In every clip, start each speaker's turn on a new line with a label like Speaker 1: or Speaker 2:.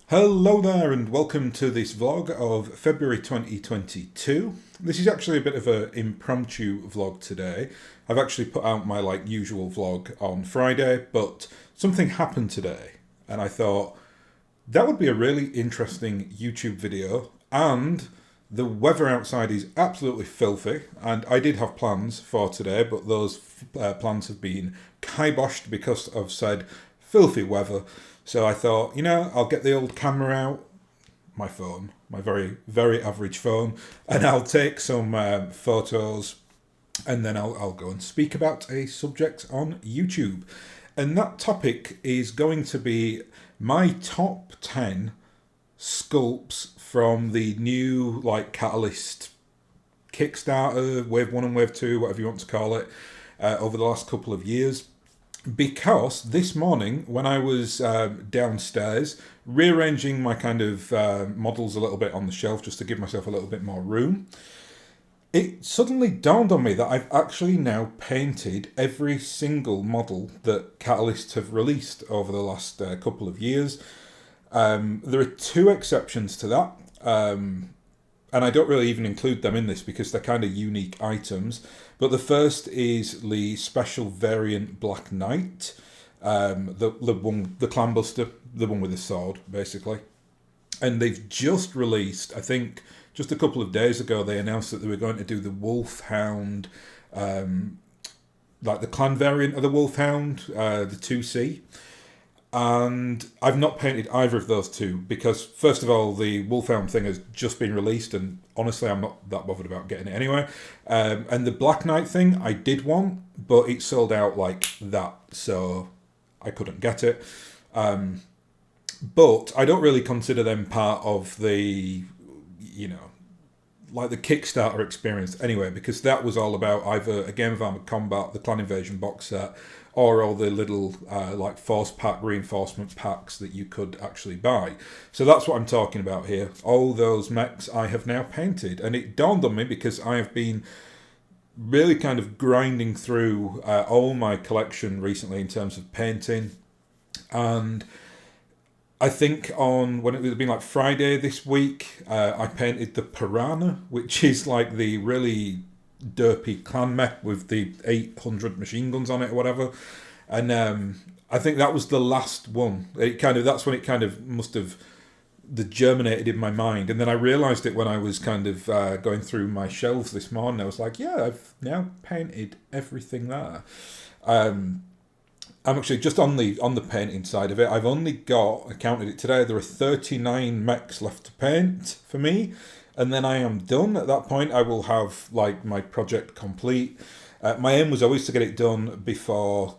Speaker 1: Hello there and welcome to this vlog of February 2022. This is actually a bit of an impromptu vlog today. I've actually put out my usual vlog on Friday, but something happened today and I thought that would be a really interesting YouTube video, and the weather outside is absolutely filthy and I did have plans for today, but those plans have been kiboshed because of said filthy weather. So I thought, I'll get the old camera out, my phone, my very, very average phone, and I'll take some photos, and then I'll go and speak about a subject on YouTube. And that topic is going to be my top 10 sculpts from the new Catalyst Kickstarter, Wave 1 and Wave 2, whatever you want to call it, over the last couple of years. Because this morning, when I was downstairs, rearranging my kind of models a little bit on the shelf just to give myself a little bit more room, it suddenly dawned on me that I've actually now painted every single model that Catalyst have released over the last couple of years. There are two exceptions to that. And I don't really even include them in this because they're kind of unique items. But the first is the special variant Black Knight, the clan buster, the one with the sword, basically. And they've just released, I think, just a couple of days ago, they announced that they were going to do the Wolfhound, the clan variant of the Wolfhound, the 2C. And I've not painted either of those two because, first of all, the Wolfhound thing has just been released and honestly I'm not that bothered about getting it anyway. And the Black Knight thing I did want, but it sold out like that, so I couldn't get it. But I don't really consider them part of the, the Kickstarter experience anyway, because that was all about either a Game of Armored Combat, the Clan Invasion box set, or all the little force pack reinforcement packs that you could actually buy. So that's what I'm talking about here. All those mechs I have now painted, and it dawned on me because I have been really kind of grinding through all my collection recently in terms of painting, and I think when it would have been Friday this week, I painted the Piranha, which is the really derpy clan mech with the 800 machine guns on it or whatever. And I think that was the last one. That's when it must have germinated in my mind. And then I realised it when I was going through my shelves this morning. I was like, yeah, I've now painted everything there. I'm actually just on the painting side of it. I've only got, I counted it today, there are 39 mechs left to paint for me, and then I am done. At that point, I will have my project complete. My aim was always to get it done before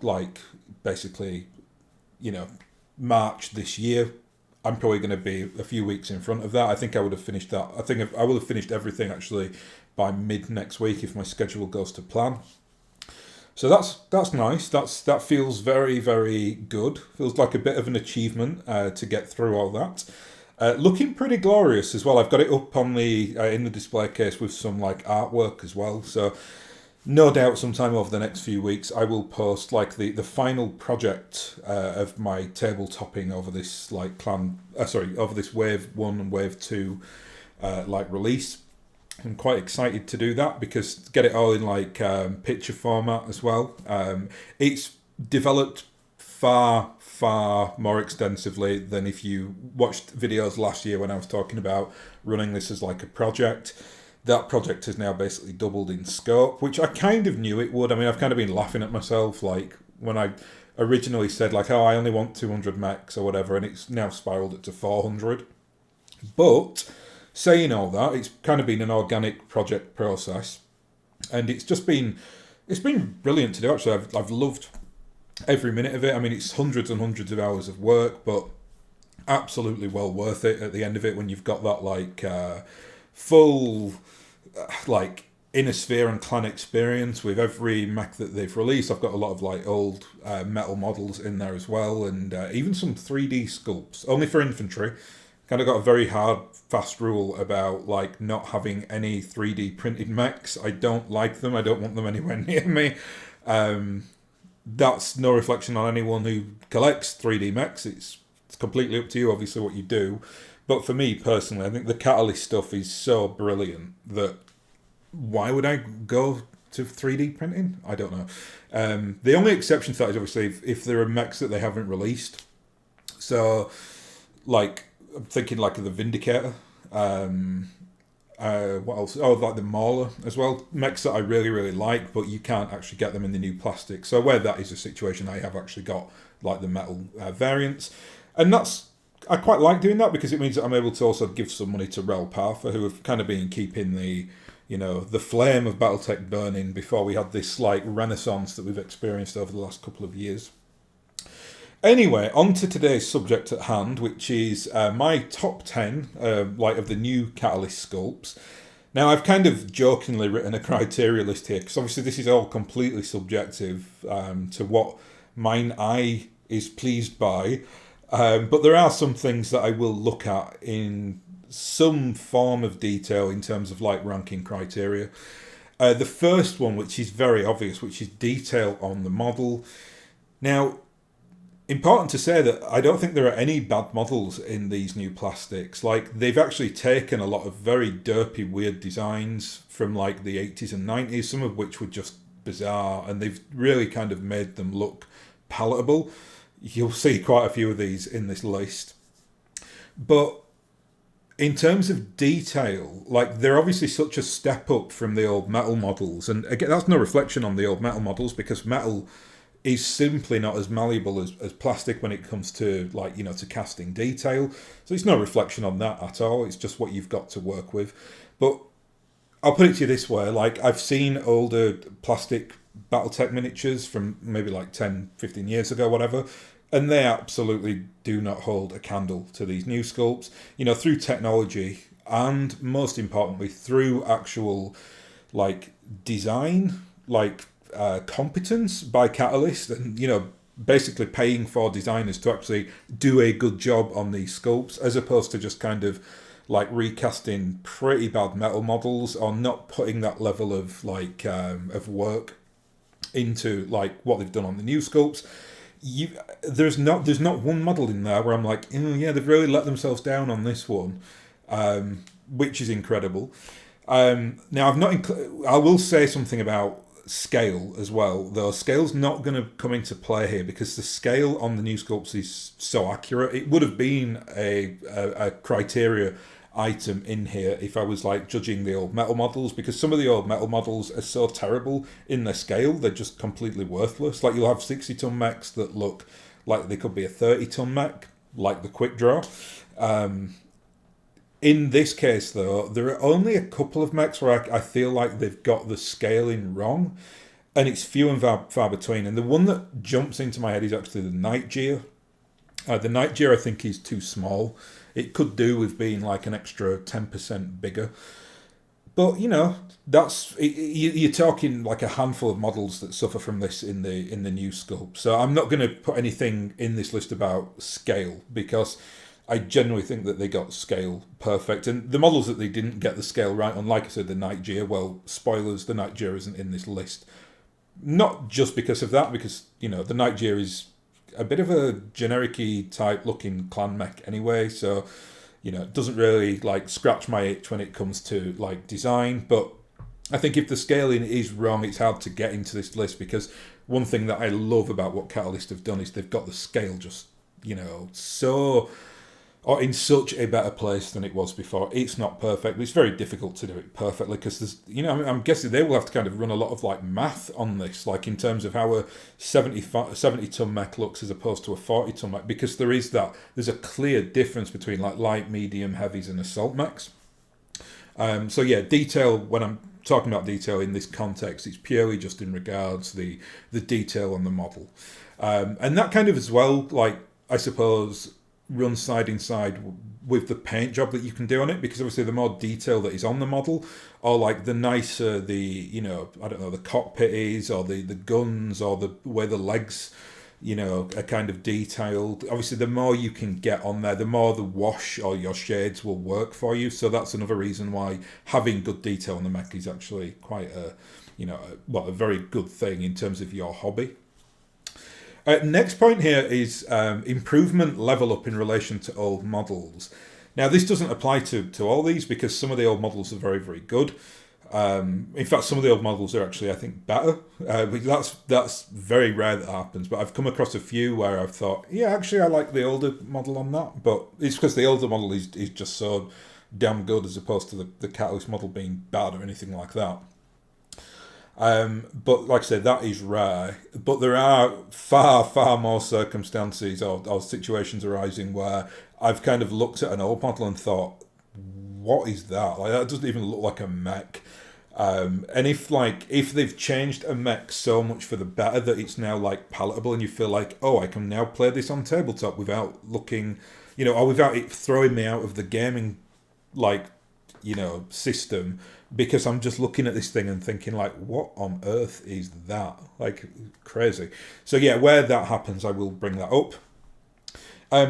Speaker 1: basically, March this year. I'm probably going to be a few weeks in front of that. I think I would have finished that. I think I will have finished everything actually by mid next week if my schedule goes to plan. So that's nice. That feels very, very good. Feels like a bit of an achievement to get through all that. Looking pretty glorious as well. I've got it up on the in the display case with some artwork as well. So no doubt sometime over the next few weeks I will post the final project of my table topping over this over this Wave 1 and Wave 2 release. I'm quite excited to do that because get it all in picture format as well. It's developed far more extensively than if you watched videos last year when I was talking about running this as a project. That project has now basically doubled in scope, which I kind of knew it would. I mean, I've kind of been laughing at myself when I originally said I only want 200 mechs or whatever, and it's now spiraled it to 400. But saying all that, it's kind of been an organic project process, and it's been brilliant to do. Actually, I've loved every minute of it. I mean, it's hundreds and hundreds of hours of work, but absolutely well worth it at the end of it when you've got that full Inner Sphere and clan experience with every mech that they've released. I've got a lot of old metal models in there as well, and even some 3D sculpts, only for infantry. Kind of got a very hard, fast rule about not having any 3D printed mechs. I don't like them. I don't want them anywhere near me. That's no reflection on anyone who collects 3D mechs. It's It's completely up to you, obviously, what you do. But for me personally, I think the Catalyst stuff is so brilliant that why would I go to 3D printing? I don't know. The only exception to that is obviously if there are mechs that they haven't released. So, like, I'm thinking like of the Vindicator. What else? Oh, like the Mauler as well. Mechs that I really, really like, but you can't actually get them in the new plastic. So where that is a situation, I have actually got like the metal variants. And I quite like doing that because it means that I'm able to also give some money to Rel Partha, who have kind of been keeping the flame of BattleTech burning before we had this like renaissance that we've experienced over the last couple of years. Anyway, on to today's subject at hand, which is my top 10 of the new Catalyst sculpts. Now, I've kind of jokingly written a criteria list here, because obviously this is all completely subjective to what mine eye is pleased by. But there are some things that I will look at in some form of detail in terms of like ranking criteria. The first one, which is very obvious, which is detail on the model. Now, important to say that I don't think there are any bad models in these new plastics. Like, they've actually taken a lot of very derpy, weird designs from like the 80s and 90s, some of which were just bizarre, and they've really kind of made them look palatable. You'll see quite a few of these in this list. But in terms of detail, like, they're obviously such a step up from the old metal models. And again, that's no reflection on the old metal models, because metal is simply not as malleable as plastic when it comes to to casting detail. So it's no reflection on that at all. It's just what you've got to work with. But I'll put it to you this way, like, I've seen older plastic BattleTech miniatures from maybe like 10, 15 years ago, whatever, and they absolutely do not hold a candle to these new sculpts. Through technology and most importantly through actual like design, like competence by Catalyst, and basically paying for designers to actually do a good job on these sculpts, as opposed to just kind of like recasting pretty bad metal models, or not putting that level of of work into like what they've done on the new sculpts. There's not one model in there where I'm like, oh yeah, they've really let themselves down on this one, which is incredible. Now I will say something about scale as well, though. Scale's not going to come into play here because the scale on the new sculpts is so accurate. It would have been a criteria item in here if I was like judging the old metal models, because some of the old metal models are so terrible in their scale, they're just completely worthless. Like, you'll have 60-ton mechs that look like they could be a 30-ton mech, like the Quick Draw. In this case, though, there are only a couple of mechs where I feel like they've got the scaling wrong, and it's few and far between. And the one that jumps into my head is actually the Nightgear. The Nightgear, I think, is too small. It could do with being like an extra 10% bigger. But, you're talking like a handful of models that suffer from this in the new sculpt. So I'm not going to put anything in this list about scale, because I genuinely think that they got scale perfect. And the models that they didn't get the scale right on, like I said, the Nightgear, well, spoilers, the Nightgear isn't in this list. Not just because of that, because, the Nightgear is a bit of a generic-y type looking clan mech anyway, so, it doesn't really, like, scratch my itch when it comes to, like, design. But I think if the scaling is wrong, it's hard to get into this list, because one thing that I love about what Catalyst have done is they've got the scale just, or in such a better place than it was before. It's not perfect, but it's very difficult to do it perfectly, because there's, I'm guessing they will have to kind of run a lot of like math on this, like in terms of how a 70-ton mech looks as opposed to a 40-ton mech, because there's a clear difference between like light, medium, heavies and assault mechs. So yeah, detail, when I'm talking about detail in this context, it's purely just in regards to the detail on the model. And that kind of as well, like, I suppose, run side in side with the paint job that you can do on it, because obviously the more detail that is on the model, or like the nicer the the cockpit is, or the guns, or the way the legs are kind of detailed, obviously the more you can get on there, the more the wash or your shades will work for you. So that's another reason why having good detail on the mech is actually quite a very good thing in terms of your hobby. Next point here is improvement level up in relation to old models. Now, this doesn't apply to all these because some of the old models are very, very good. In fact, some of the old models are actually, I think, better. That's very rare that happens, but I've come across a few where I've thought, yeah, actually, I like the older model on that, but it's because the older model is just so damn good as opposed to the Catalyst model being bad or anything like that. But like I said, that is rare. But there are far, far more circumstances or situations arising where I've kind of looked at an old model and thought, what is that? Like, that doesn't even look like a mech. And if they've changed a mech so much for the better that it's now like palatable and you feel like, oh, I can now play this on tabletop without looking, or without it throwing me out of the gaming system, because I'm just looking at this thing and thinking like, what on earth is that? Like, crazy. So yeah, where that happens, I will bring that up.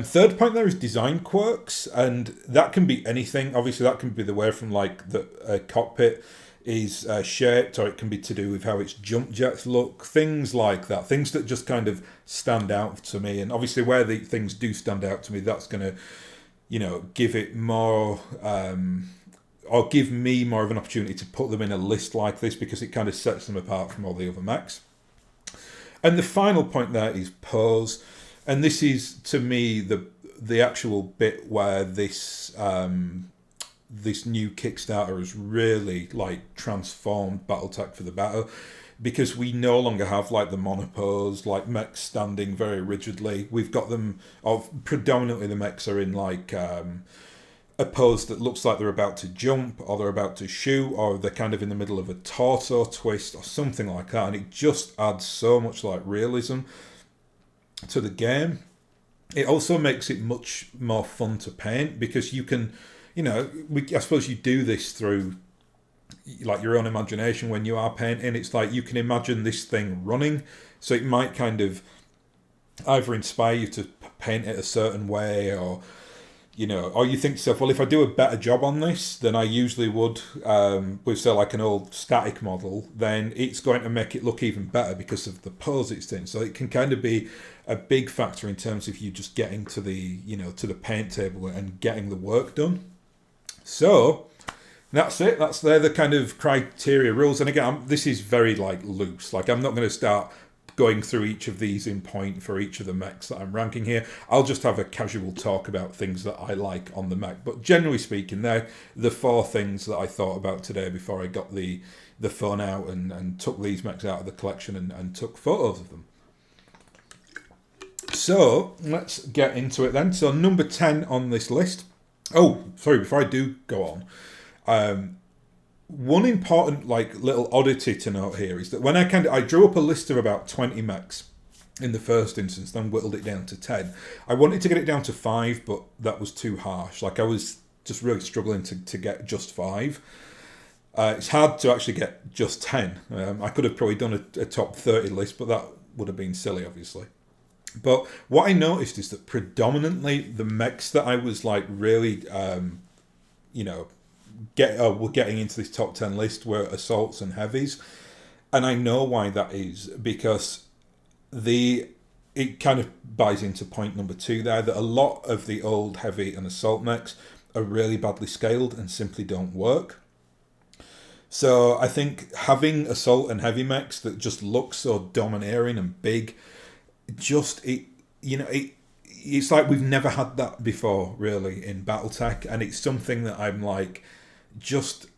Speaker 1: Third point there is design quirks, and that can be anything. Obviously, that can be the way from like the cockpit is shaped, or it can be to do with how its jump jets look, things like that, things that just kind of stand out to me. And obviously, where the things do stand out to me, that's going to, give it more, or give me more of an opportunity to put them in a list like this, because it kind of sets them apart from all the other mechs. And the final point there is pose. And this is, to me, the actual bit where this new Kickstarter has really like transformed BattleTech for the better, because we no longer have like the monopose, like mechs standing very rigidly. We've got them, predominantly the mechs are in like a pose that looks like they're about to jump, or they're about to shoot, or they're kind of in the middle of a torso twist or something like that. And it just adds so much like realism to the game. It also makes it much more fun to paint, because you can, I suppose you do this through like your own imagination when you are painting. It's like you can imagine this thing running, so it might kind of either inspire you to paint it a certain way, or or you think to yourself, well, if I do a better job on this than I usually would with, say, like an old static model, then it's going to make it look even better because of the pose it's in. So it can kind of be a big factor in terms of you just getting to the, to the paint table and getting the work done. So that's it. They're the kind of criteria rules. And again, this is very like loose. Like, I'm not going to start going through each of these in point for each of the mechs that I'm ranking here. I'll just have a casual talk about things that I like on the mech. But generally speaking, they're the 4 things that I thought about today before I got the phone out and took these mechs out of the collection and took photos of them. So let's get into it then. So number 10 on this list. Oh, sorry, before I do go on, one important like little oddity to note here is that when I drew up a list of about 20 mechs in the first instance, then whittled it down to 10. I wanted to get it down to 5, but that was too harsh. Like, I was just really struggling to get just 5. It's hard to actually get just 10. I could have probably done a top 30 list, but that would have been silly, obviously. But what I noticed is that predominantly the mechs that I was like really, were getting into this top 10 list were assaults and heavies. And I know why that is, because it kind of buys into point number 2 there, that a lot of the old heavy and assault mechs are really badly scaled and simply don't work. So I think having assault and heavy mechs that just look so domineering and big, it's like we've never had that before really in BattleTech, and it's something that I'm like just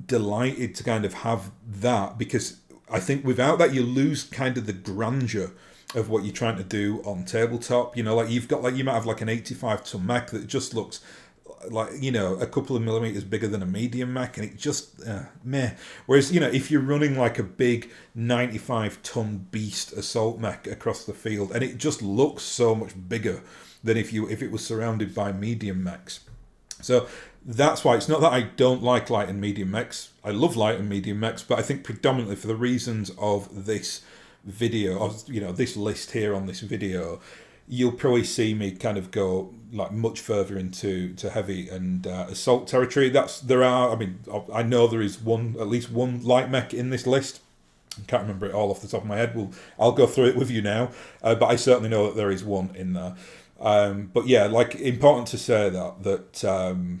Speaker 1: delighted to kind of have that, because I think without that you lose kind of the grandeur of what you're trying to do on tabletop. You might have like an 85 ton mech that just looks like, a couple of millimeters bigger than a medium mech, and it just meh. Whereas, if you're running like a big 95 ton beast assault mech across the field, and it just looks so much bigger than if it was surrounded by medium mechs. So that's why it's not that I don't like light and medium mechs. I love light and medium mechs, but I think predominantly for the reasons of this video, of this list here on this video, you'll probably see me kind of go like much further into heavy and assault territory. I know there is at least one light mech in this list, I can't remember it all off the top of my head. I'll go through it with you now, but I certainly know that there is one in there. But yeah, like important to say that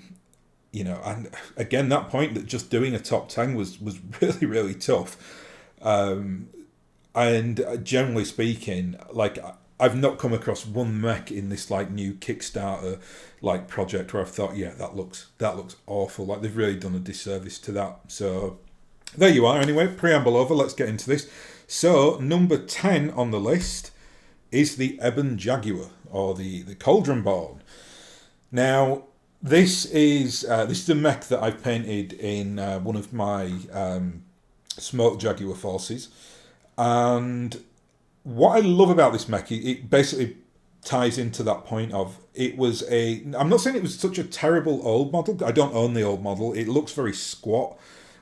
Speaker 1: you know, and again that point that just doing a top 10 was really really tough. And generally speaking, like I've not come across one mech in this like new Kickstarter like project where I've thought, yeah, that looks awful. Like they've really done a disservice to that. So there you are. Anyway, preamble over. Let's get into this. So number 10 on the list is the Ebon Jaguar, or the Cauldron Born. Now this is a mech that I've painted in one of my Smoke Jaguar forces, and what I love about this mech, it basically ties into that point of it was a. I'm not saying it was such a terrible old model. I don't own the old model. It looks very squat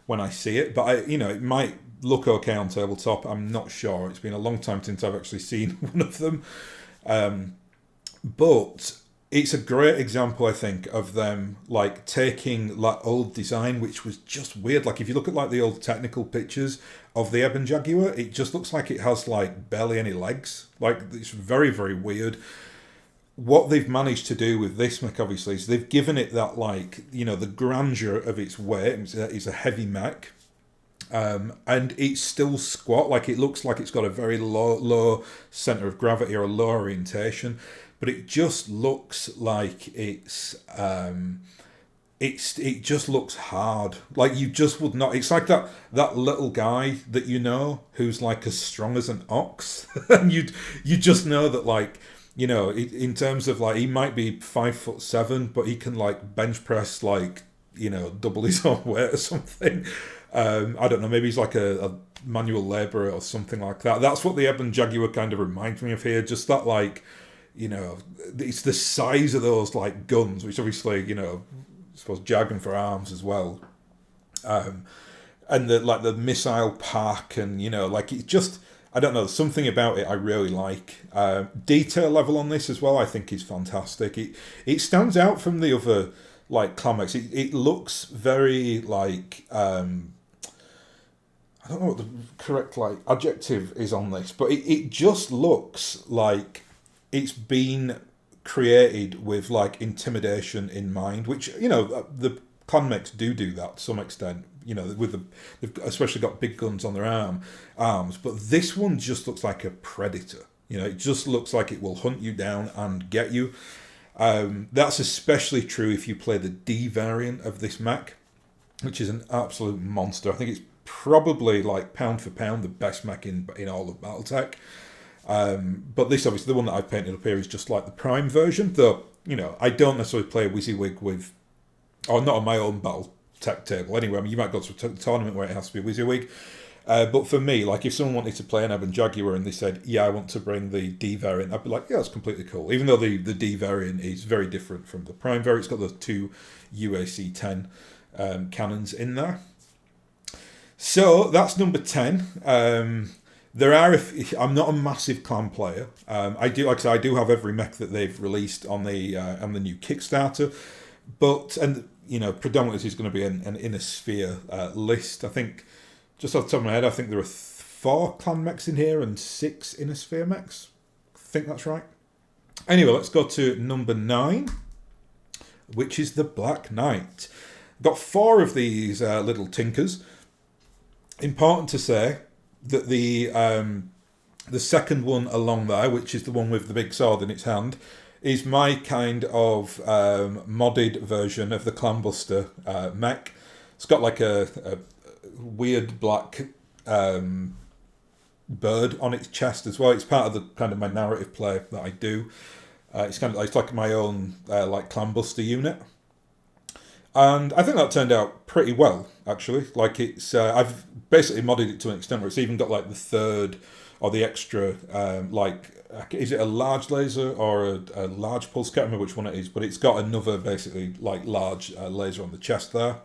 Speaker 1: when I see it, but it might look okay on tabletop. I'm not sure. It's been a long time since I've actually seen one of them, but it's a great example, I think, of them like taking that old design, which was just weird. Like if you look at like the old technical pictures of the Ebon Jaguar, it just looks like it has like barely any legs. Like it's very very weird. What they've managed to do with this mech, obviously, is they've given it that like the grandeur of its weight. It's a heavy mech. And it's still squat. Like it looks like it's got a very low center of gravity or a low orientation, but it just looks like it just looks hard. Like you just would not. It's like that little guy that who's like as strong as an ox, and you just know that like. In terms of like he might be 5'7", but he can like bench press like double his own weight or something. I don't know, maybe he's like a manual labourer or something like that. That's what the Ebon Jaguar kind of reminds me of here. Just that like, it's the size of those like guns, which obviously, I suppose jargon for arms as well. And the missile pack and, like it's just, I don't know, something about it I really like. Detail level on this as well, I think is fantastic. It stands out from the other like clan mechs. It looks very like I don't know what the correct like adjective is on this, but it just looks like it's been created with like intimidation in mind, which the clan mechs do that to some extent. They've especially got big guns on their arms, but this one just looks like a predator. It just looks like it will hunt you down and get you. That's especially true if you play the D variant of this mech, which is an absolute monster. I think it's probably like pound for pound the best mech in all of BattleTech. But this, obviously, the one that I've painted up here is just like the Prime version, though, I don't necessarily play a WYSIWYG with, or not on my own BattleTech table anyway. I mean, you might go to a tournament where it has to be WYSIWYG. But for me, like if someone wanted to play an Ebon Jaguar and they said, yeah, I want to bring the D variant, I'd be like, yeah, that's completely cool. Even though the D variant is very different from the Prime variant. It's got the two UAC 10 cannons in there. So that's number 10. There are, I'm not a massive clan player. I do have every mech that they've released on the new Kickstarter, but predominantly it's going to be an Inner Sphere list. I think just off the top of my head, I think there are 4 clan mechs in here and 6 Inner Sphere mechs. I think that's right. Anyway, let's go to number 9, which is the Black Knight. Got 4 of these little tinkers. Important to say that the second one along there, which is the one with the big sword in its hand, is my kind of modded version of the Clanbuster mech. It's got like a weird black bird on its chest as well. It's part of the kind of my narrative play that I do. It's like my own like Clanbuster unit. And I think that turned out pretty well, actually. Like it's, I've basically modded it to an extent where it's even got like the third or the extra, is it a large laser or a large pulse? Can't remember which one it is, but it's got another basically like large laser on the chest there.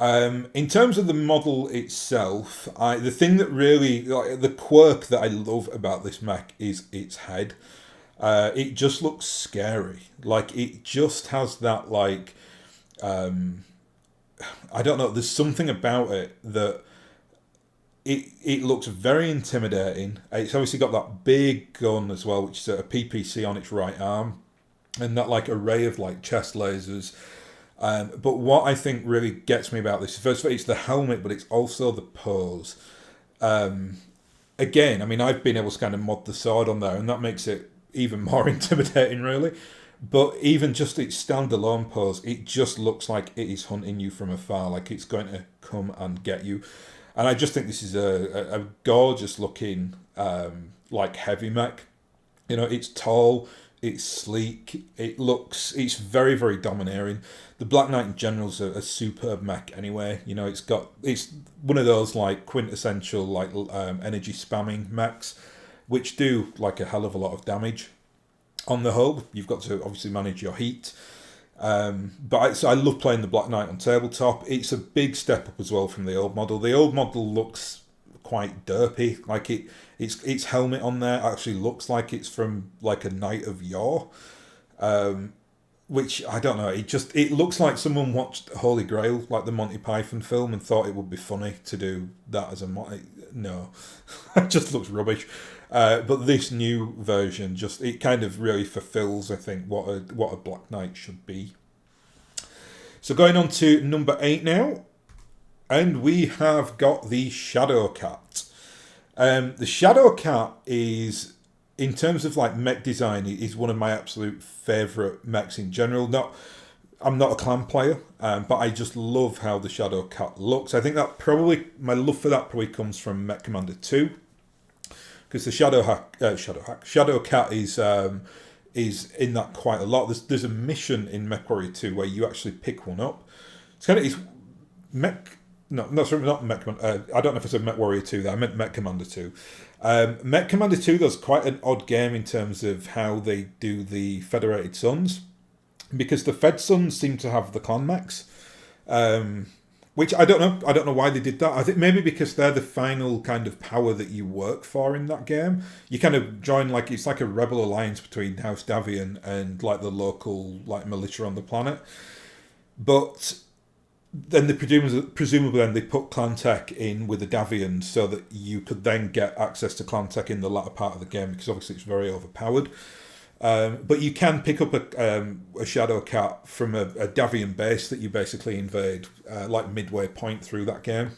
Speaker 1: In terms of the model itself, the thing that really, like, the quirk that I love about this mech is its head. It just looks scary. Like it just has that like. I don't know. There's something about it that it looks very intimidating. It's obviously got that big gun as well, which is a PPC on its right arm, and that like array of like chest lasers. But what I think really gets me about this, first of all, it's the helmet, but it's also the pose. Again, I mean, I've been able to kind of mod the sword on there, and that makes it even more intimidating, really. But even just its standalone pose, it just looks like it is hunting you from afar, like it's going to come and get you. And I just think this is a gorgeous looking like heavy mech. You know, it's tall, it's sleek, it's very, very domineering. The Black Knight in general is a superb mech anyway. You know, it's one of those like quintessential like energy spamming mechs, which do like a hell of a lot of damage. On the whole, you've got to obviously manage your heat. So I love playing the Black Knight on tabletop. It's a big step up as well from the old model. The old model looks quite derpy. Like its helmet on there actually looks like it's from like a Knight of Yore. Which I don't know. It looks like someone watched Holy Grail, like the Monty Python film, and thought it would be funny to do that as a mod. No, it just looks rubbish. But this new version it kind of really fulfills, I think, what a Black Knight should be. So going on to number 8 now, and we have got the Shadow Cat. The Shadow Cat is, in terms of like mech design, is one of my absolute favourite mechs in general. I'm not a clan player, but I just love how the Shadow Cat looks. I think that my love for that probably comes from Mech Commander 2. Because the Shadow Cat is in that quite a lot. There's a mission in Mech Warrior 2 where you actually pick one up. It's Mech. No, sorry, not Mech. I don't know if I said Mech Warrior 2 there. I meant Mech Commander 2. Mech Commander 2 does quite an odd game in terms of how they do the Federated Suns, because the Fed Suns seem to have the clan mechs. Which I don't know. I don't know why they did that. I think maybe because they're the final kind of power that you work for in that game. You kind of join it's like a rebel alliance between House Davian and like the local like militia on the planet. But then presumably then they put clan tech in with the Davians so that you could then get access to clan tech in the latter part of the game, because obviously it's very overpowered. But you can pick up a Shadow Cat from a Davian base that you basically invade, like midway point through that game.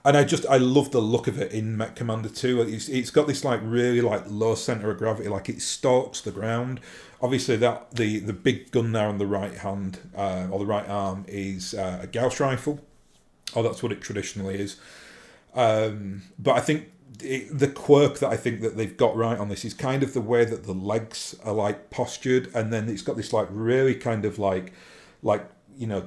Speaker 1: And I love the look of it in Mech Commander 2. It's got this like really like low center of gravity, like it stalks the ground. Obviously that the big gun there on the right hand or the right arm is a Gauss rifle, or that's what it traditionally is. But I think the quirk that I think that they've got right on this is kind of the way that the legs are like postured, and then it's got this like really kind of like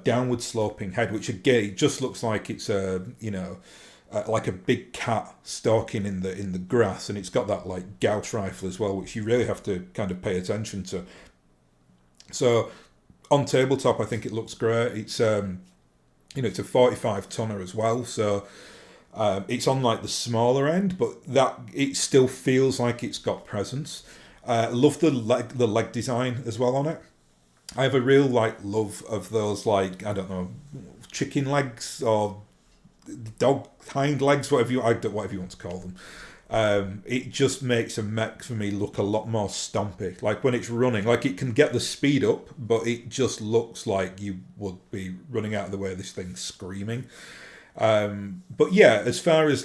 Speaker 1: downward sloping head, which again it just looks like it's like a big cat stalking in the grass, and it's got that like Gauss rifle as well, which you really have to kind of pay attention to. So on tabletop, I think it looks great. It's it's a 45 tonner as well, so. It's on like the smaller end, but that it still feels like it's got presence. Love the leg design as well on it. I have a real like love of those like I don't know chicken legs or dog hind legs, whatever you want to call them. It just makes a mech for me look a lot more stompy. Like when it's running, like it can get the speed up, but it just looks like you would be running out of the way of this thing screaming. But yeah, as far as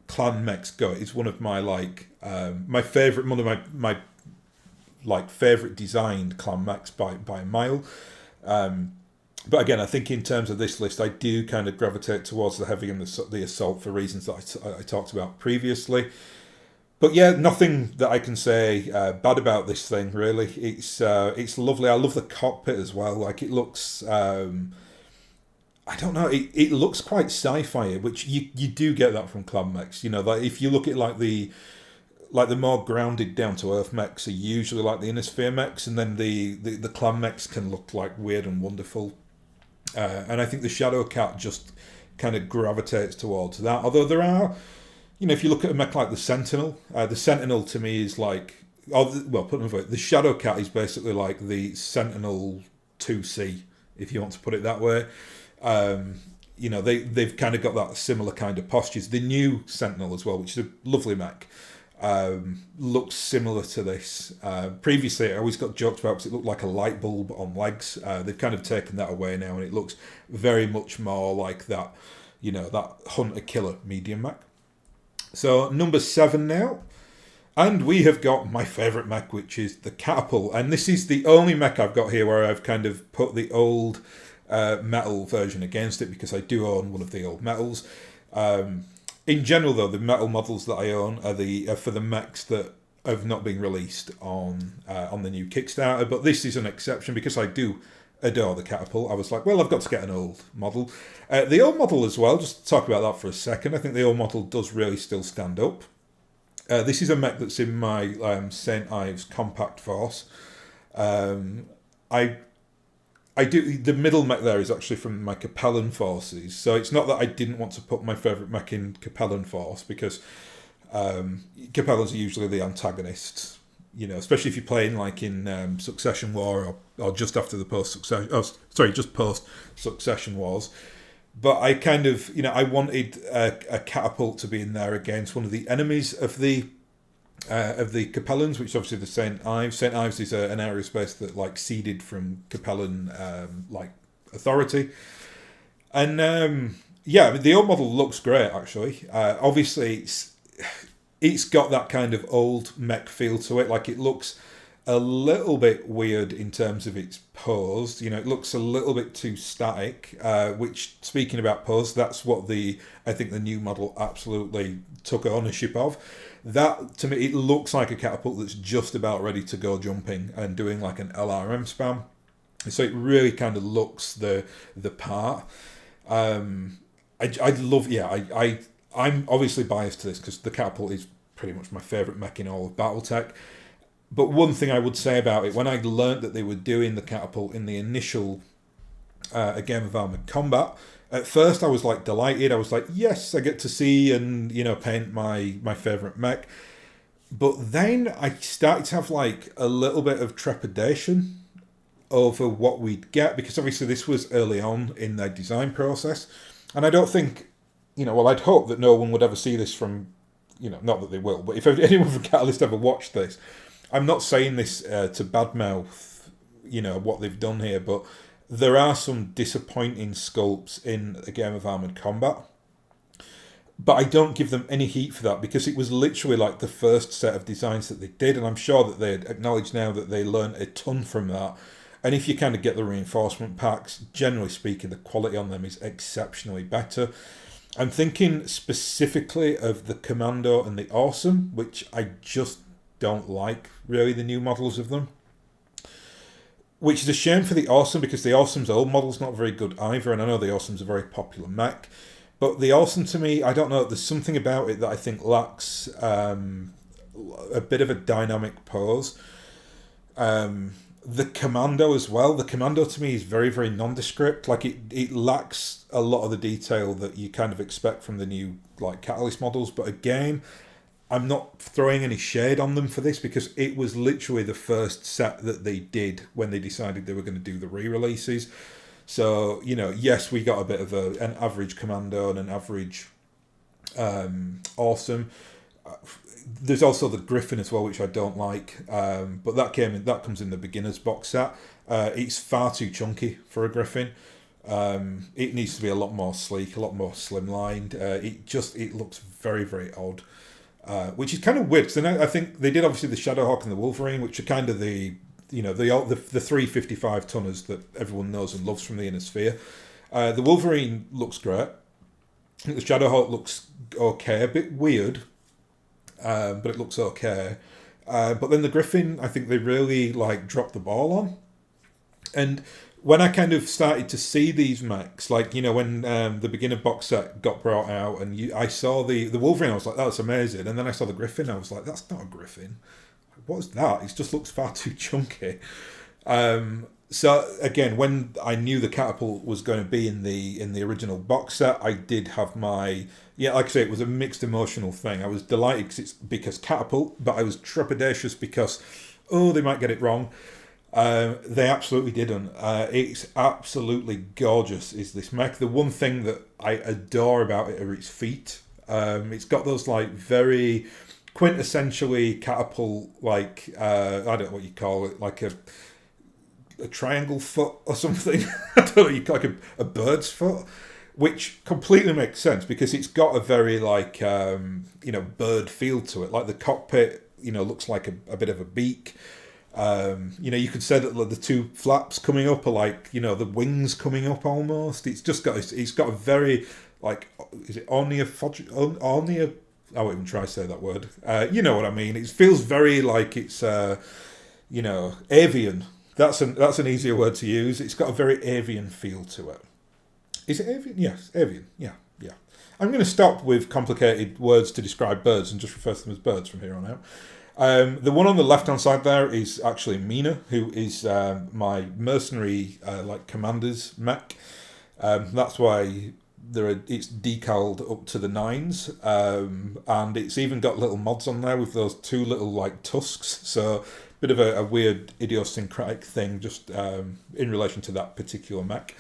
Speaker 1: clan mechs go, it's one of my my favorite, one of my like favorite designed clan mechs by a mile. But again, I think in terms of this list, I do kind of gravitate towards the heavy and the assault for reasons that I talked about previously. But yeah, nothing that I can say bad about this thing really. It's lovely. I love the cockpit as well. Like it looks. I don't know. It looks quite sci-fi, which you do get that from clan mechs. You know, like if you look at like the more grounded, down to earth mechs are usually like the Inner Sphere mechs, and then the clan mechs can look like weird and wonderful. And I think the Shadow Cat just kind of gravitates towards that. Although there are, if you look at a mech like the Sentinel to me is like, put another way, the Shadow Cat is basically like the Sentinel 2C, if you want to put it that way. they've kind of got that similar kind of postures. The new Sentinel as well, which is a lovely mech, looks similar to this. Previously, I always got joked about because it looked like a light bulb on legs. They've kind of taken that away now, and it looks very much more like that, that hunter-killer medium mech. So number 7 now. And we have got my favourite mech, which is the Catapult. And this is the only mech I've got here where I've kind of put the old metal version against it, because I do own one of the old metals. In general, though, the metal models that I own are for the mechs that have not been released on the new Kickstarter. But this is an exception because I do adore the Catapult. I was like, well, I've got to get an old model. The old model as well, just to talk about that for a second, I think the old model does really still stand up. This is a mech that's in my St. Ives Compact Force. I do, the middle mech there is actually from my Capellan forces, so it's not that I didn't want to put my favourite mech in Capellan Force, because Capellans are usually the antagonists, especially if you're playing like in Succession War or just after the just post Succession Wars. But I kind of, I wanted a Catapult to be in there against one of the enemies of the Capellans, which is obviously the St. Ives. St. Ives is an aerospace that like ceded from Capellan authority. And the old model looks great actually. Obviously, it's got that kind of old mech feel to it. Like, it looks a little bit weird in terms of its pose. It looks a little bit too static, which, speaking about pose, that's what I think the new model absolutely took ownership of. That, to me, it looks like a Catapult that's just about ready to go jumping and doing like an LRM spam. So it really kind of looks the part. I'm obviously biased to this because the Catapult is pretty much my favourite mech in all of BattleTech. But one thing I would say about it, when I learnt that they were doing the Catapult in the initial A Game of Armoured Combat, at first I was like delighted. I was like, yes, I get to see and paint my favourite mech. But then I started to have like a little bit of trepidation over what we'd get, because obviously this was early on in their design process, and I don't think, I'd hope that no one would ever see this from, not that they will, but if anyone from Catalyst ever watched this, I'm not saying this to badmouth, what they've done here, but there are some disappointing sculpts in A Game of Armoured Combat. But I don't give them any heat for that, because it was literally like the first set of designs that they did, and I'm sure that they acknowledge now that they learned a ton from that. And if you kind of get the reinforcement packs, generally speaking, the quality on them is exceptionally better. I'm thinking specifically of the Commando and the Awesome, which I just don't like, really, the new models of them. Which is a shame for the Awesome, because the Awesome's old model's not very good either, and I know the Awesome's a very popular mech. But the Awesome, to me, I don't know, there's something about it that I think lacks a bit of a dynamic pose. The Commando as well. The Commando, to me, is very, very nondescript. Like, it lacks a lot of the detail that you kind of expect from the new Catalyst models. But again, I'm not throwing any shade on them for this, because it was literally the first set that they did when they decided they were going to do the re-releases. So, yes, we got a bit of an average Commando and an average Awesome. There's also the Griffin as well, which I don't like, but that comes in the beginner's box set. It's far too chunky for a Griffin. It needs to be a lot more sleek, a lot more slimlined. It looks very, very odd. Which is kind of weird, because I think they did obviously the Shadowhawk and the Wolverine, which are kind of the 355 tonners that everyone knows and loves from the Inner Sphere. The Wolverine looks great. I think the Shadowhawk looks okay, a bit weird, but it looks okay. But then the Griffin, I think they really dropped the ball on. And when I kind of started to see these mechs, when the beginner box set got brought out, and I saw the Wolverine, I was like, that's amazing. And then I saw the Griffin, I was like, that's not a Griffin. What's that? It just looks far too chunky. So again, when I knew the Catapult was going to be in the original box set, I did have like I say, it was a mixed emotional thing. I was delighted because Catapult, but I was trepidatious because, they might get it wrong. They absolutely didn't. It's absolutely gorgeous, is this mech. The one thing that I adore about it are its feet. It's got those like very quintessentially catapult, like I don't know what you call it, like a triangle foot or something. I don't know, you call it like a bird's foot, which completely makes sense because it's got a very like bird feel to it. Like the cockpit, looks like a bit of a beak. You could say that the two flaps coming up are like the wings coming up almost. It's got a very like, is it ornea? I won't even try to say that word. You know what I mean. It feels very like it's avian. That's an easier word to use. It's got a very avian feel to it. Is it avian? Yes, avian. Yeah, yeah. I'm going to stop with complicated words to describe birds and just refer to them as birds from here on out. The one on the left-hand side there is actually Mina, who is my mercenary commander's mech. That's why it's decaled up to the 9s, and it's even got little mods on there with those two little like tusks. So bit of a weird idiosyncratic thing just in relation to that particular mech.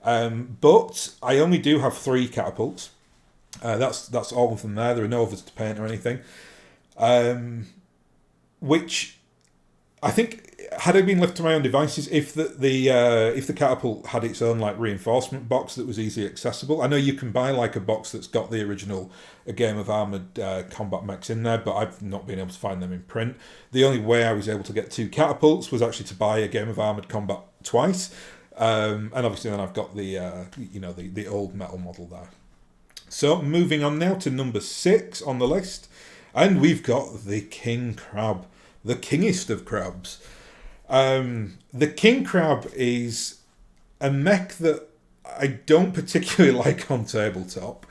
Speaker 1: But I only do have 3 catapults. That's all of them there. There are no others to paint or anything. Which I think, had I been left to my own devices, if the catapult had its own like reinforcement box that was easily accessible. I know you can buy like a box that's got the original A Game of Armoured combat mechs in there, but I've not been able to find them in print. The only way I was able to get 2 catapults was actually to buy A Game of Armoured Combat twice, and obviously then I've got the old metal model there. So moving on now to number 6 on the list. And we've got the King Crab, the kingest of crabs. The King Crab is a mech that I don't particularly like on tabletop.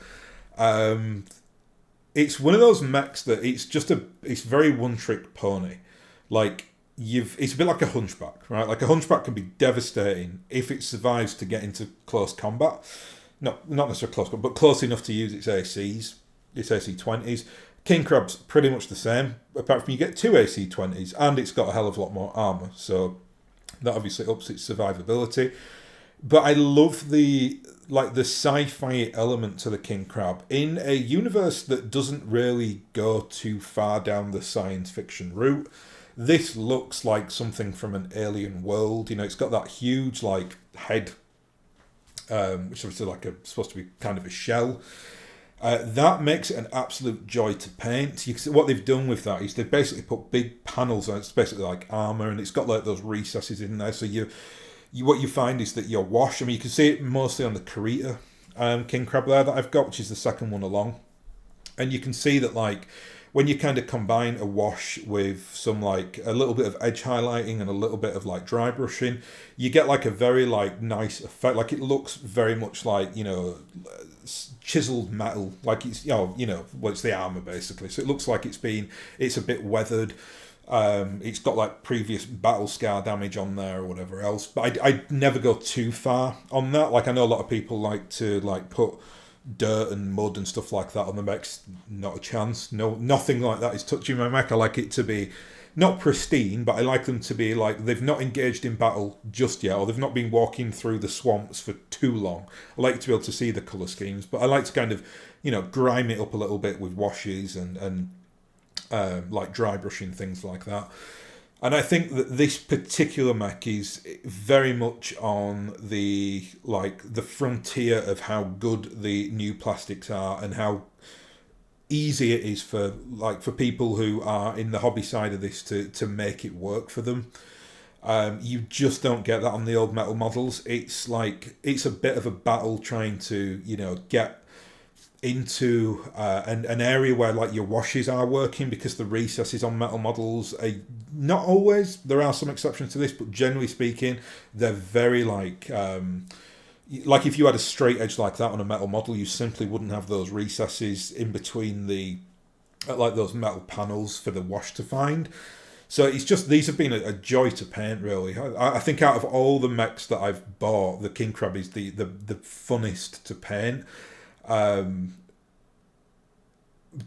Speaker 1: It's one of those mechs that it's very one-trick pony. Like it's a bit like a hunchback, right? Like a hunchback can be devastating if it survives to get into close combat. Not necessarily close, but close enough to use its ACs, its AC-20s. King Crab's pretty much the same, apart from you get 2 AC-20s, and it's got a hell of a lot more armour, so that obviously ups its survivability. But I love the sci-fi element to the King Crab in a universe that doesn't really go too far down the science fiction route. This looks like something from an alien world. It's got that huge like head, which is like supposed to be kind of a shell. That makes it an absolute joy to paint. What they've done with that is they've basically put big panels on it. It's basically like armour, and it's got like those recesses in there. So what you find is that your wash, you can see it mostly on the Karita King Crab there that I've got, which is the second one along. And you can see that like when you kind of combine a wash with some like a little bit of edge highlighting and a little bit of like dry brushing, you get like a very like nice effect. Like it looks very much like chiseled metal, like it's it's the armor basically. So it looks like it's a bit weathered. It's got like previous battle scar damage on there or whatever else. But I'd never go too far on that. Like I know a lot of people like to like put dirt and mud and stuff like that on the mechs. Not a chance. No, nothing like that is touching my mech. I like it to be not pristine, but I like them to be like they've not engaged in battle just yet, or they've not been walking through the swamps for too long. I like to be able to see the colour schemes, but I like to kind of grime it up a little bit with washes and like dry brushing, things like that. And I think that this particular mech is very much on the frontier of how good the new plastics are and how easy it is for people who are in the hobby side of this to make it work for them. You just don't get that on the old metal models. It's a bit of a battle trying to get into an area where like your washes are working, because the recesses on metal models are not always, there are some exceptions to this, but generally speaking they're very like if you had a straight edge like that on a metal model, you simply wouldn't have those recesses in between those metal panels for the wash to find. So it's just, these have been a joy to paint, really. I think out of all the mechs that I've bought, the King Crab is the funnest to paint.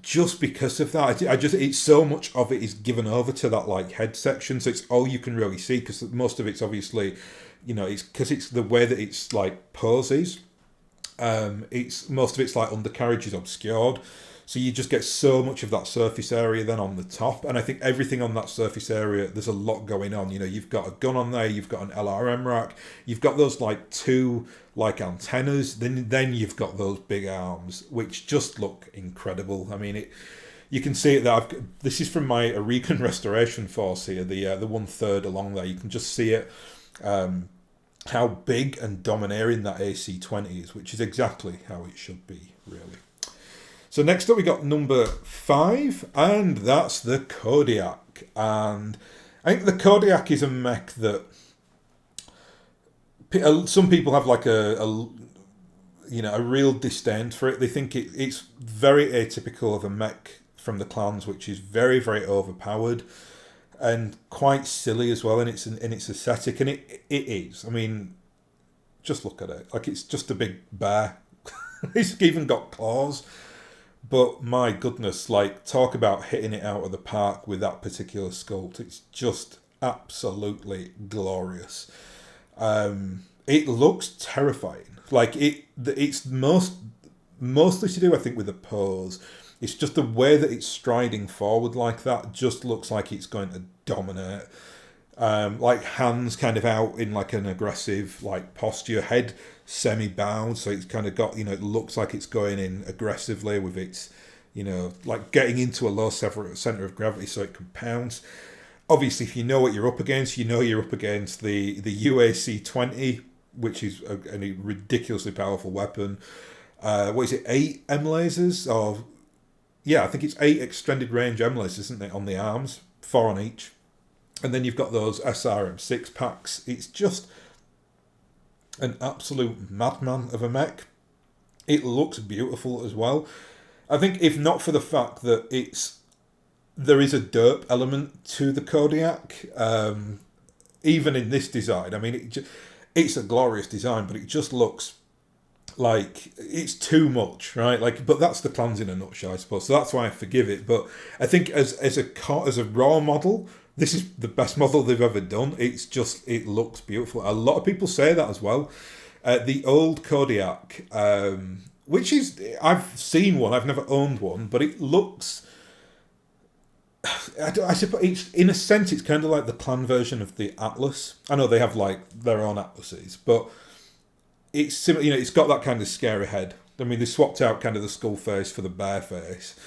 Speaker 1: just because of that, I just it's so much of it is given over to that like head section, so it's all you can really see because most of it's obviously, it's because it's the way that it's like poses. It's most of it's like undercarriage is obscured, so you just get so much of that surface area then on the top, and I think everything on that surface area, there's a lot going on. You've got a gun on there, you've got an LRM rack, you've got those like two like antennas, then you've got those big arms which just look incredible. I mean, you can see it that this is from my Orion restoration force here, the 1/3 along there. You can just see it. How big and domineering that AC-20 is, which is exactly how it should be, really. So next up we got number 5, and that's the Kodiak. And I think the Kodiak is a mech that some people have like a real disdain for it. They think it's very atypical of a mech from the clans, which is very, very overpowered and quite silly as well in its aesthetic, and it is. I mean, just look at it. Like, it's just a big bear. It's even got claws. But my goodness, like, talk about hitting it out of the park with that particular sculpt. It's just absolutely glorious. It looks terrifying. Like, it's mostly to do, I think, with the pose. It's just the way that it's striding forward like that just looks like it's going to dominate. Like hands kind of out in like an aggressive like posture, head semi-bowed, so it's kind of got, it looks like it's going in aggressively with its, like getting into a low centre of gravity so it can pounce. Obviously, if you know what you're up against, you're up against the UAC-20, which is a ridiculously powerful weapon. What is it, 8 M lasers? Or yeah, I think it's 8 extended range M lasers, isn't it, on the arms, 4 on each. And then you've got those SRM 6-packs. It's just an absolute madman of a mech. It looks beautiful as well. I think if not for the fact that there is a derp element to the Kodiak, even in this design. I mean, it's a glorious design, but it just looks like it's too much, right? Like, but that's the clans in a nutshell, I suppose. So that's why I forgive it. But I think as a raw model, this is the best model they've ever done. It looks beautiful. A lot of people say that as well. The old Kodiak, which is, I've seen one, I've never owned one, but it looks, I suppose, in a sense, it's kind of like the clan version of the Atlas. I know they have like their own Atlases, but it's similar. It's got that kind of scary head. I mean, they swapped out kind of the skull face for the bear face.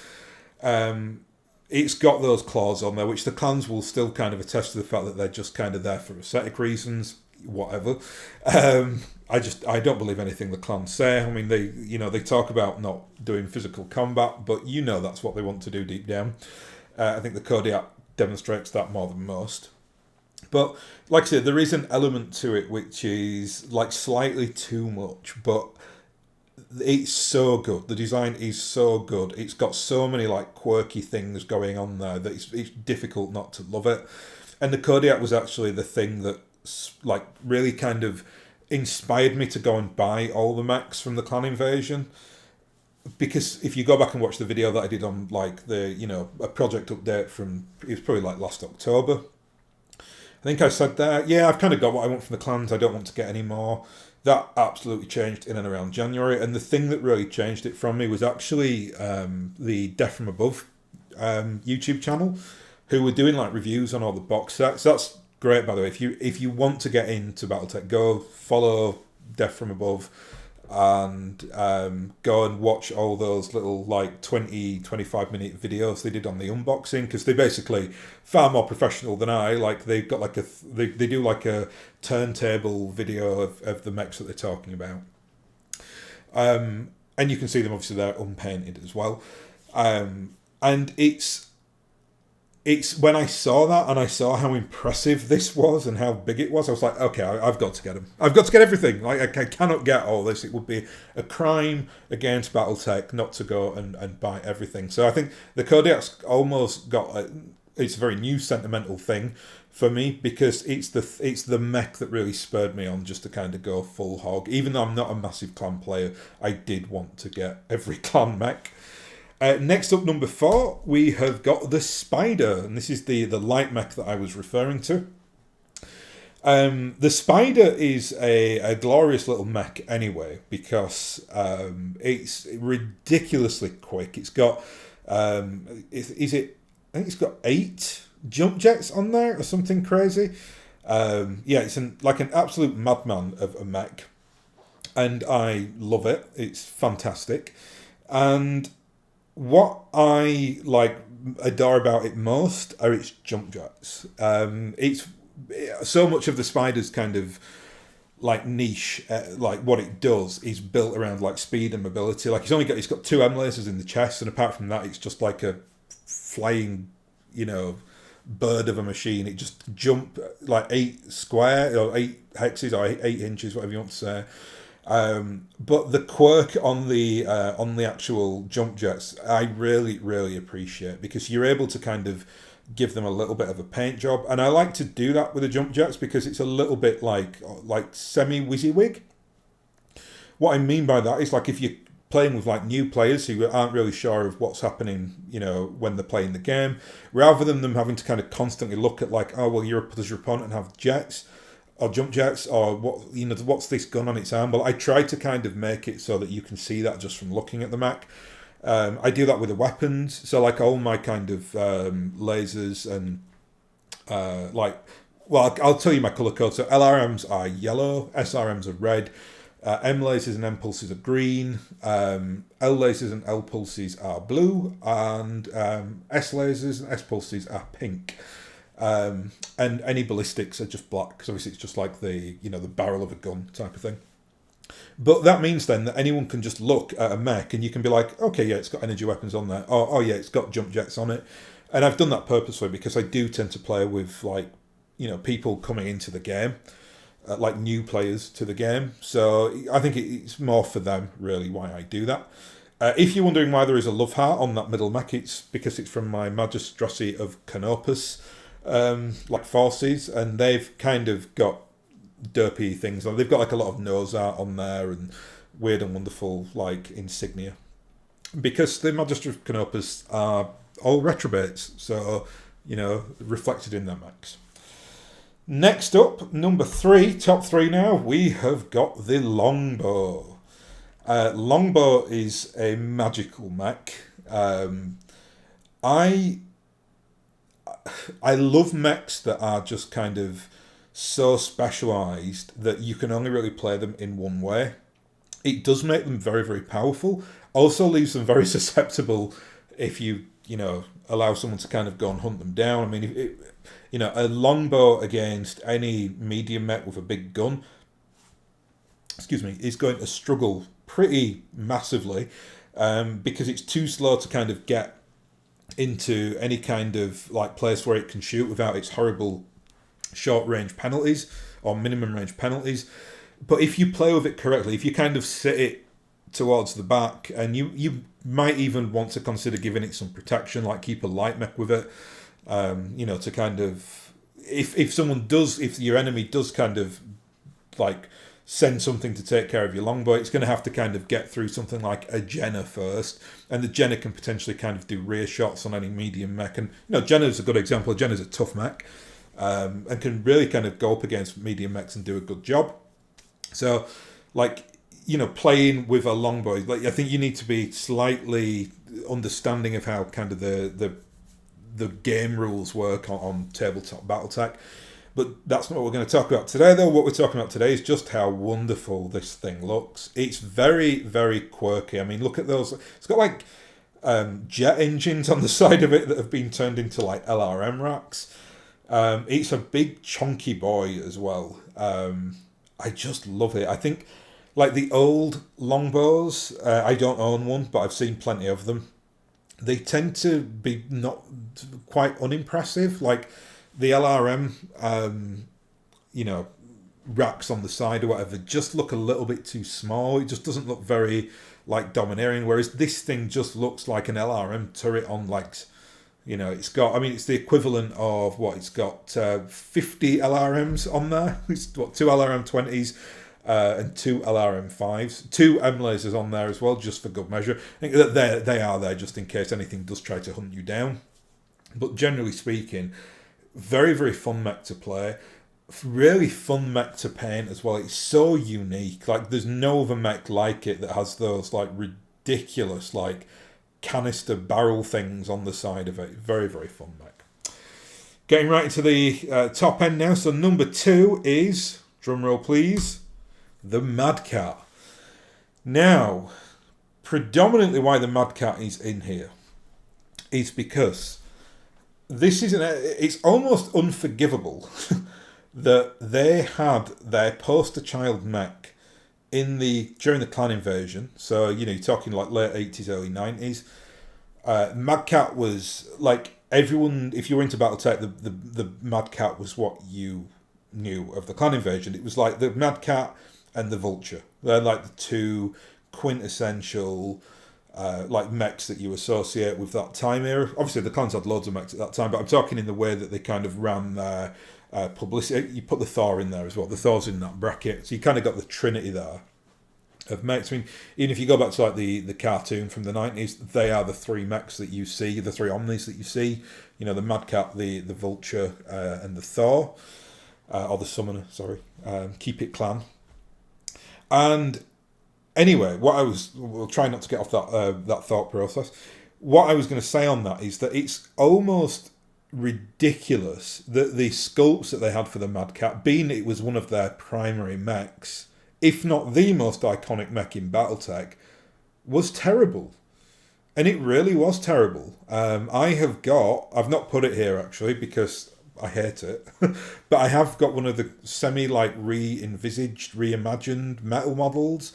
Speaker 1: It's got those claws on there, which the clans will still kind of attest to the fact that they're just kind of there for aesthetic reasons, whatever. I don't believe anything the clans say. I mean, they talk about not doing physical combat, but that's what they want to do deep down. I think the Kodiak demonstrates that more than most. But like I said, there is an element to it which is like slightly too much, but it's so good. The design is so good. It's got so many like quirky things going on there that it's difficult not to love it. And the Kodiak was actually the thing that like really kind of inspired me to go and buy all the mechs from the clan invasion. Because if you go back and watch the video that I did on like a project update from, it was probably like last October. I think I said there, yeah, I've kind of got what I want from the clans. I don't want to get any more. That absolutely changed in and around January. And the thing that really changed it from me was actually the Death from Above YouTube channel, who were doing like reviews on all the box sets. That's great, by the way. If you want to get into BattleTech, go follow Death from Above and go and watch all those little like 20-25 minute videos they did on the unboxing, because they're basically far more professional than I. Like, they've got like they do like a turntable video of the mechs that they're talking about, and you can see them, obviously they're unpainted as well, and it's when I saw that and I saw how impressive this was and how big it was, I was like, okay, I've got to get them. I've got to get everything. Like, I cannot get all this. It would be a crime against BattleTech not to go and buy everything. So I think the Kodiak's almost got it's a very new sentimental thing for me, because it's the mech that really spurred me on just to kind of go full hog. Even though I'm not a massive clan player, I did want to get every clan mech. Next up, number 4, we have got the Spider, and this is the light mech that I was referring to. The Spider is a glorious little mech anyway, because it's ridiculously quick. It's got, I think it's got 8 jump jets on there or something crazy. Yeah, it's like an absolute madman of a mech, and I love it. It's fantastic. And what I adore about it most are its jump jets. It's so much of the Spider's kind of niche, what it does is built around speed and mobility. It's got 2 M lasers in the chest, and apart from that, it's just like a flying, bird of a machine. It just jump 8 square or 8 hexes or 8 inches, whatever you want to say. But the quirk on the actual jump jets, I really, really appreciate, because you're able to kind of give them a little bit of a paint job, and I like to do that with the jump jets because it's a little bit like semi WYSIWYG. What I mean by that is if you're playing with new players who aren't really sure of what's happening, when they're playing the game, rather than them having to kind of constantly look at oh well, does your opponent have jets or jump jets, or what's this gun on its arm? Well, I try to kind of make it so that you can see that just from looking at the mech. I do that with the weapons, so all my kind of lasers and I'll tell you my color code. So LRMs are yellow, SRMs are red, M lasers and M pulses are green, L lasers and L pulses are blue, and S lasers and S pulses are pink. And any ballistics are just black, because obviously it's just the barrel of a gun type of thing. But that means then that anyone can just look at a mech and you can be like, okay, yeah, it's got energy weapons on there. Oh yeah, it's got jump jets on it. And I've done that purposely because I do tend to play with people coming into the game, new players to the game. So I think it's more for them really why I do that. If you're wondering why there is a love heart on that middle mech, it's because it's from my Magistracy of Canopus forces, and they've kind of got derpy things. They've got a lot of nose art on there and weird and wonderful insignia, because the Magistracy of Canopus are all retrobates, so reflected in their mechs. Next up, number 3, top 3 now, we have got the Longbow. Longbow is a magical mech. I love mechs that are just kind of so specialised that you can only really play them in one way. It does make them very, very powerful. Also leaves them very susceptible if you allow someone to kind of go and hunt them down. I mean, a longbow against any medium mech with a big gun, is going to struggle pretty massively, because it's too slow to kind of get into any kind of place where it can shoot without its horrible short range penalties or minimum range penalties. But if you play with it correctly, if you kind of sit it towards the back, and you might even want to consider giving it some protection, keep a light mech with it, to kind of, if your enemy does kind of send something to take care of your longbow, it's going to have to kind of get through something like a Jenner first, and the Jenner can potentially kind of do rear shots on any medium mech. And Jenner's a good example. Jenner's a tough mech, and can really kind of go up against medium mechs and do a good job. So playing with a longbow, I think you need to be slightly understanding of how kind of the game rules work on tabletop BattleTech. But that's not what we're going to talk about today, though. What we're talking about today is just how wonderful this thing looks. It's very, very quirky. I mean, look at those. It's got jet engines on the side of it that have been turned into LRM racks. It's a big chunky boy as well. I just love it. I think the old longbows, I don't own one, but I've seen plenty of them. They tend to be not quite unimpressive. The LRM, racks on the side or whatever just look a little bit too small. It just doesn't look very domineering. Whereas this thing just looks like an LRM turret on it's got. I mean, it's the equivalent of what it's got. 50 LRMs on there. It's 2 LRM 20s, and 2 LRM5s, 2 M lasers on there as well, just for good measure. I think that they are there just in case anything does try to hunt you down. But generally speaking, very, very fun mech to play. Really fun mech to paint as well. It's so unique. Like, there's no other mech like it that has those like ridiculous like canister barrel things on the side of it. Very, very fun mech. Getting right into the top end now. So number 2 is, drumroll please, the Mad Cat. Now, predominantly why the Mad Cat is in here is because this is it's almost unforgivable that they had their poster child mech during the clan invasion. So, you know, you're talking like late 80s, early 90s. Mad Cat was like, everyone, if you were into BattleTech, the Mad Cat was what you knew of the clan invasion. It was like the Mad Cat and the Vulture. They're like the 2 quintessential like mechs that you associate with that time era. Obviously, the clans had loads of mechs at that time, but I'm talking in the way that they kind of ran their publicity. You put the Thor in there as well. The Thor's in that bracket, so you kind of got the trinity there of mechs. I mean, even if you go back to like the cartoon from the 90s, they are the 3 mechs that you see, the 3 Omnis that you see. You know, the Mad Cat, the Vulture, and the Thor, or the Summoner. Sorry, Keep It Clan. And anyway, we'll try not to get off that thought process. What I was going to say on that is that it's almost ridiculous that the sculpts that they had for the Mad Cat, being it was one of their primary mechs, if not the most iconic mech in BattleTech, was terrible. And it really was terrible. I've not put it here actually because I hate it, but I have got one of the semi-like re-envisaged, reimagined metal models,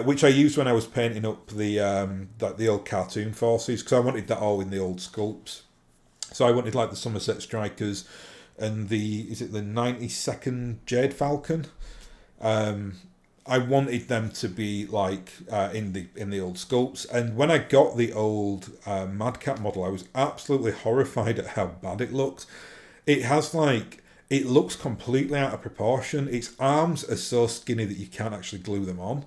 Speaker 1: which I used when I was painting up the old cartoon forces, because I wanted that all in the old sculpts. So I wanted like the Somerset Strikers and the 92nd Jade Falcon. I wanted them to be like in the old sculpts, and when I got the old Mad Cat model, I was absolutely horrified at how bad it looked. It looks completely out of proportion. Its arms are so skinny that you can't actually glue them on.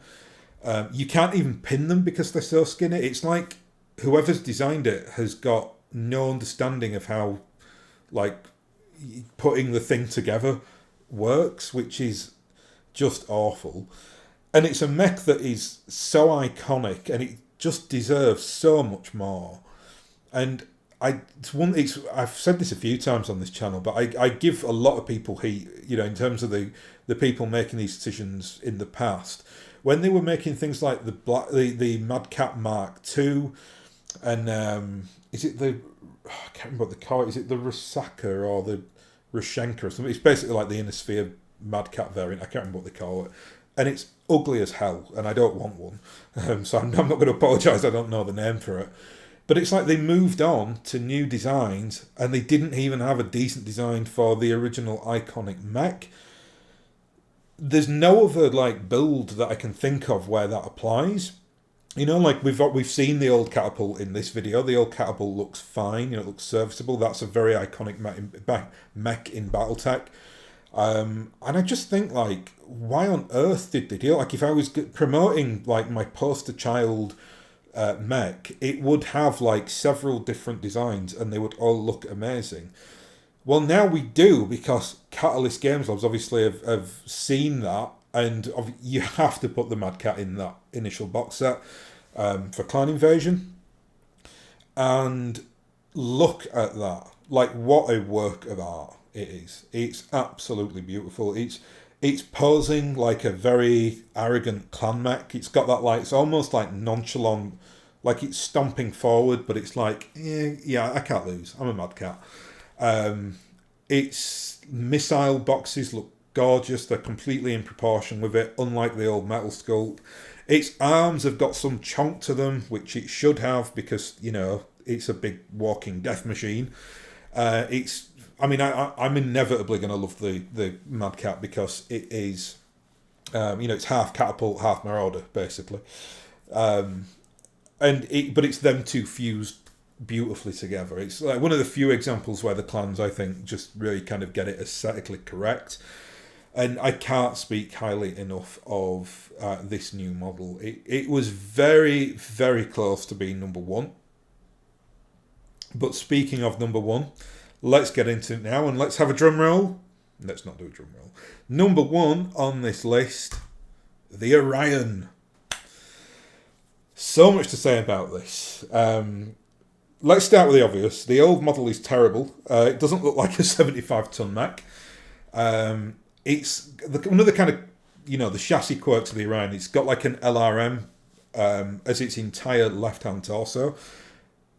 Speaker 1: You can't even pin them because they're so skinny. It's like whoever's designed it has got no understanding of how like putting the thing together works, which is just awful. And it's a mech that is so iconic, and it just deserves so much more. And I've said this a few times on this channel, but I give a lot of people heat, you know, in terms of the people making these decisions in the past, when they were making things like the Mad Cat Mark II, and I can't remember what they call it. Is it the Rasaka or the Rashenka or something? It's basically like the Inner Sphere Mad Cat variant. I can't remember what they call it. And it's ugly as hell, and I don't want one. So I'm not going to apologise, I don't know the name for it. But it's like they moved on to new designs, and they didn't even have a decent design for the original iconic mech. There's no other like build that I can think of where that applies. You know, like we've seen the old catapult in this video. The old catapult looks fine. You know, it looks serviceable. That's a very iconic mech in BattleTech. And I just think, like, why on earth did they do it? Like, if I was promoting like my poster child mech, it would have like several different designs, and they would all look amazing. Well, now we do, because Catalyst Games Labs obviously have seen that, and you have to put the Mad Cat in that initial box set for Clan Invasion. And look at that. Like, what a work of art it is. It's absolutely beautiful. It's posing like a very arrogant clan mech. It's got that, like, it's almost like nonchalant, like it's stomping forward, but it's like, yeah, I can't lose. I'm a Mad Cat. Its missile boxes look gorgeous. They're completely in proportion with it, unlike the old metal sculpt. Its arms have got some chonk to them, which it should have, because, you know, it's a big walking death machine. I'm inevitably going to love the Mad Cat, because it is, it's half catapult, half marauder, basically. But it's them two fused beautifully together. It's like one of the few examples where the clans, I think, just really kind of get it aesthetically correct. And I can't speak highly enough of this new model. It was very, very close to being number one. But speaking of number one, let's get into it now and let's have a drum roll. Let's not do a drum roll. Number one on this list, the Orion. So much to say about this. Let's start with the obvious. The old model is terrible. It doesn't look like a 75-ton mech. It's one of the kind of, the chassis quirks of the Orion. It's got like an LRM as its entire left-hand torso.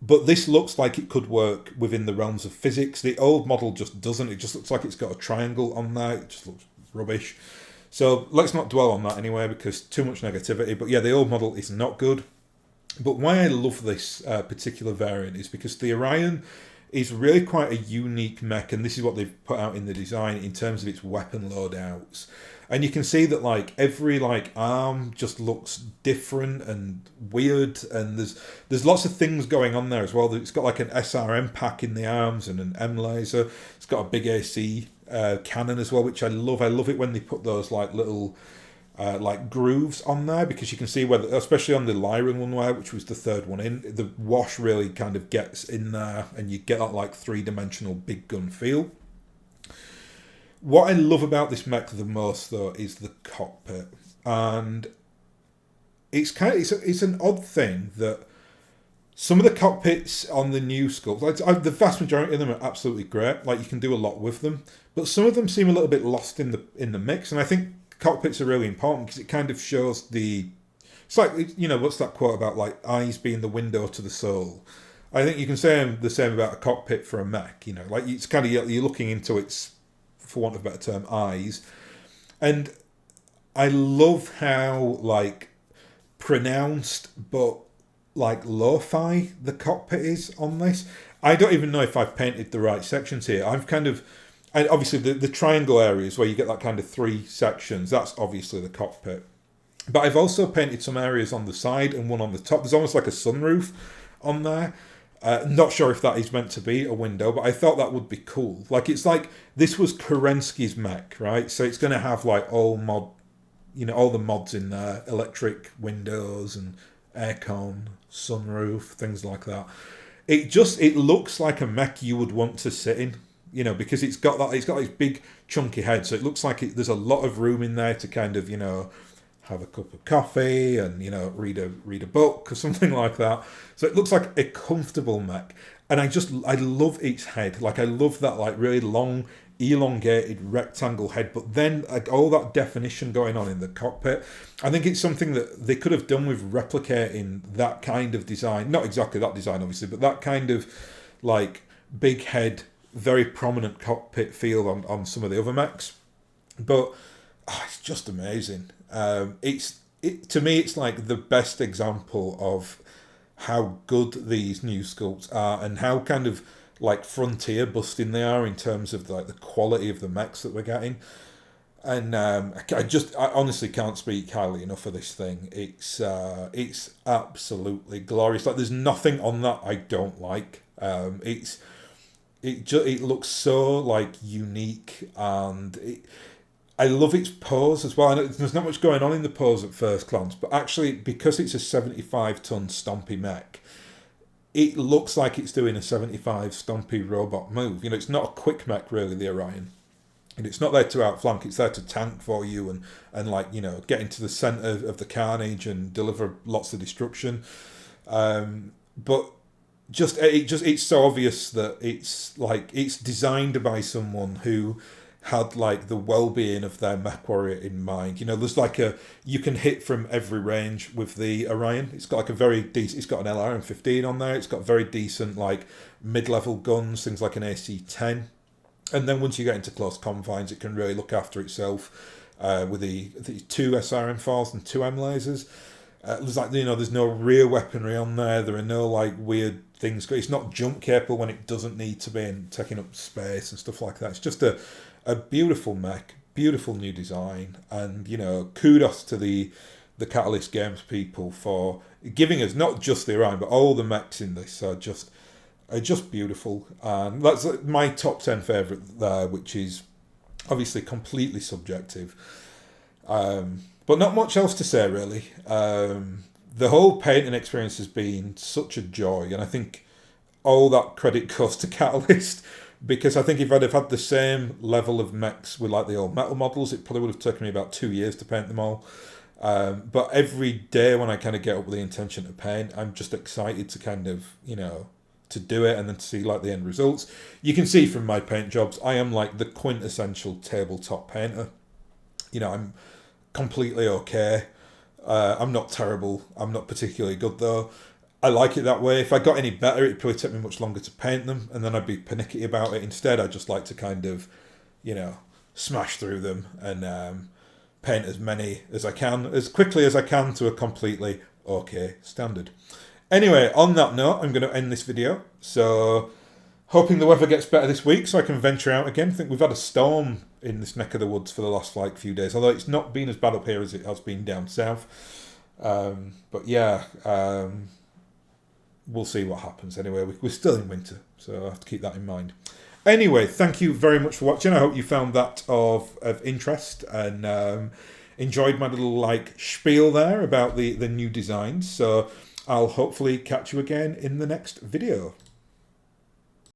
Speaker 1: But this looks like it could work within the realms of physics. The old model just doesn't. It just looks like it's got a triangle on there. It just looks rubbish. So let's not dwell on that anyway, because too much negativity. But yeah, the old model is not good. But why I love this particular variant is because the Orion is really quite a unique mech, and this is what they've put out in the design in terms of its weapon loadouts. And you can see that like every like arm just looks different and weird, and there's lots of things going on there as well. It's got like an SRM pack in the arms and an M laser. It's got a big AC cannon as well, which I love. I love it when they put those like little like grooves on there, because you can see whether, especially on the Lyran one, which was the third one in, the wash really kind of gets in there, and you get that like three-dimensional big gun feel. What I love about this mech the most, though, is the cockpit, and it's an odd thing that some of the cockpits on the new Sculpts, the vast majority of them are absolutely great. Like, you can do a lot with them, but some of them seem a little bit lost in the mix, and I think cockpits are really important because it kind of shows it's like, what's that quote about like eyes being the window to the soul? I think you can say the same about a cockpit for a mech. Like it's kind of, you're looking into its, for want of a better term, eyes. And I love how like pronounced but like lo-fi the cockpit is on this. I don't even know if I've painted the right sections here. And obviously the triangle areas where you get that kind of three sections, that's obviously the cockpit. But I've also painted some areas on the side and one on the top. There's almost like a sunroof on there. Not sure if that is meant to be a window, but I thought that would be cool. Like, it's like, this was Kerensky's mech, right? So it's going to have like all the mods in there, electric windows and aircon, sunroof, things like that. It looks like a mech you would want to sit in, because it's got this big chunky head. So it looks like there's a lot of room in there to kind of, have a cup of coffee and read a book or something like that. So it looks like a comfortable mech, and I love its head. Like, I love that like really long elongated rectangle head, but then like all that definition going on in the cockpit. I think it's something that they could have done with replicating that kind of design, not exactly that design obviously, but that kind of like big head, very prominent cockpit feel on some of the other mechs. But it's just amazing. To me, it's like the best example of how good these new sculpts are and how kind of like frontier busting they are in terms of like the quality of the mechs that we're getting. And I honestly can't speak highly enough of this thing. It's absolutely glorious. Like, there's nothing on that I don't like. It looks so like unique, and I love its pose as well. I know there's not much going on in the pose at first glance, but actually, because it's a 75-ton stompy mech, it looks like it's doing a 75 stompy robot move. It's not a quick mech, really, the Orion. And it's not there to outflank, it's there to tank for you and like, get into the centre of the carnage and deliver lots of destruction. But it's so obvious that it's designed by someone who had like the well-being of their mech warrior in mind. There's like you can hit from every range with the Orion. It's got like a very decent, it's got an LRM-15 on there. It's got very decent like mid-level guns, things like an AC-10. And then once you get into close confines, it can really look after itself with the 2 SRM-4s and 2 M lasers. There's like, there's no rear weaponry on there. There are no like weird things. It's not jump capable when it doesn't need to be and taking up space and stuff like that. It's just a beautiful mech, beautiful new design, and kudos to the Catalyst Games people for giving us not just the Orion but all the mechs in this are just beautiful. And that's my top 10 favourite there, which is obviously completely subjective. But not much else to say, really. The whole painting experience has been such a joy, and I think all that credit goes to Catalyst, because I think if I'd have had the same level of mechs with like the old metal models, it probably would have taken me about 2 years to paint them all. But every day when I kind of get up with the intention to paint, I'm just excited to kind of, you know, to do it and then to see like the end results. You can see from my paint jobs, I am like the quintessential tabletop painter. You know, I'm completely okay. I'm not terrible. I'm not particularly good though. I like it that way. If I got any better, it'd probably take me much longer to paint them, and then I'd be panicky about it. Instead, I just like to kind of, you know, smash through them and paint as many as I can, as quickly as I can, to a completely okay standard. Anyway, on that note, I'm going to end this video. So, hoping the weather gets better this week so I can venture out again. I think we've had a storm in this neck of the woods for the last like few days, although it's not been as bad up here as it has been down south. But yeah, we'll see what happens. Anyway, we're still in winter, so I have to keep that in mind. Anyway, thank you very much for watching. I hope you found that of interest and enjoyed my little like spiel there about the new designs. So I'll hopefully catch you again in the next video.